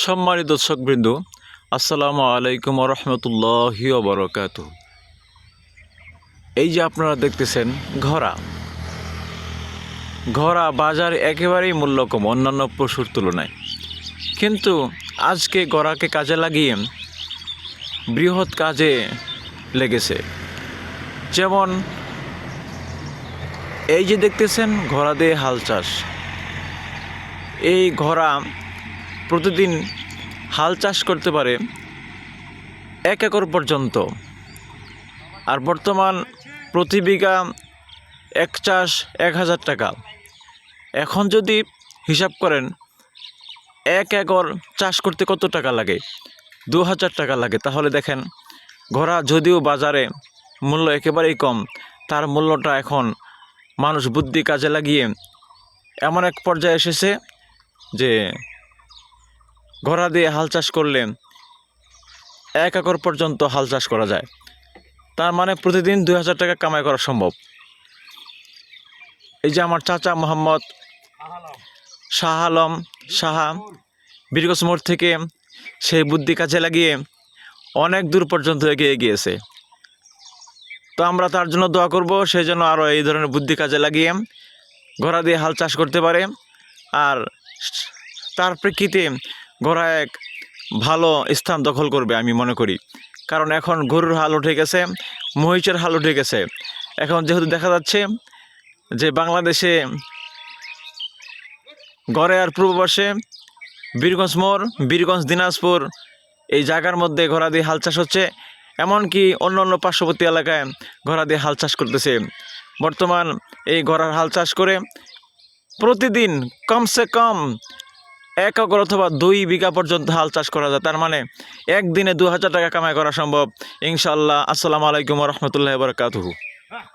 সম্মানিত দর্শকবৃন্দ, আসসালামু আলাইকুম রহমতুল্লাহি বারাকাতুহু। এই যে আপনারা দেখতেছেন ঘোড়া বাজার একেবারেই মূল্য কম অন্যান্য পশুর তুলনায়, কিন্তু আজকে ঘোড়াকে কাজে লাগিয়ে বৃহৎ কাজে লেগেছে। যেমন এই যে দেখতেছেন ঘোড়া দিয়ে হাল চাষ। এই ঘোড়া প্রতিদিন হাল চাষ করতে পারে 1 একর পর্যন্ত। আর বর্তমান প্রতি বিঘা এক চাষ 1000 টাকা। এখন যদি হিসাব করেন 1 একর চাষ করতে কত টাকা লাগে, 2000 টাকা লাগে। তাহলে দেখেন ঘোড়া যদিও বাজারে মূল্য একেবারেই কম, তার মূল্যটা এখন মানুষ বুদ্ধি কাজে লাগিয়ে এমন এক পর্যায়ে এসেছে যে ঘোড়া দিয়ে হাল চাষ করলে 1 একর পর্যন্ত হাল চাষ করা যায়। তার মানে প্রতিদিন 2000 টাকা কামাই করা সম্ভব। এই যে আমার চাচা মোহাম্মদ শাহ আলম বীরগঞ্জ মোড় থেকে সেই বুদ্ধি কাজে লাগিয়ে অনেক দূর পর্যন্ত এগিয়ে গিয়েছে। তো আমরা তার জন্য দোয়া করব, সেই জন্য আরও এই ধরনের বুদ্ধি কাজে লাগিয়ে ঘোড়া দিয়ে হাল চাষ করতে পারে। আর তার প্রেক্ষিতে ঘোড়া এক ভালো স্থান দখল করবে আমি মনে করি। কারণ এখন গরুর হাল উঠে গেছে, মহিষের হাল উঠে গেছে। এখন যেহেতু দেখা যাচ্ছে যে বাংলাদেশে গড়ে আর পূর্ব পাশে বীরগঞ্জ মোড়, বীরগঞ্জ, দিনাজপুর এই জায়গার মধ্যে ঘোড়া দিয়ে হাল চাষ হচ্ছে। এমনকি অন্য অন্য পার্শ্ববর্তী এলাকায় ঘোড়া দিয়ে হাল চাষ করতেছে। বর্তমান এই ঘোড়ার হাল চাষ করে প্রতিদিন কমসে কম 1 একর অথবা 2 বিঘা পর্যন্ত হাল চাষ করা যায়। তার মানে একদিনে 2000 টাকা কামাই করা সম্ভব ইনশাআল্লাহ। আসসালামু আলাইকুম রহমতুল্লাহি বারাকাতুহু।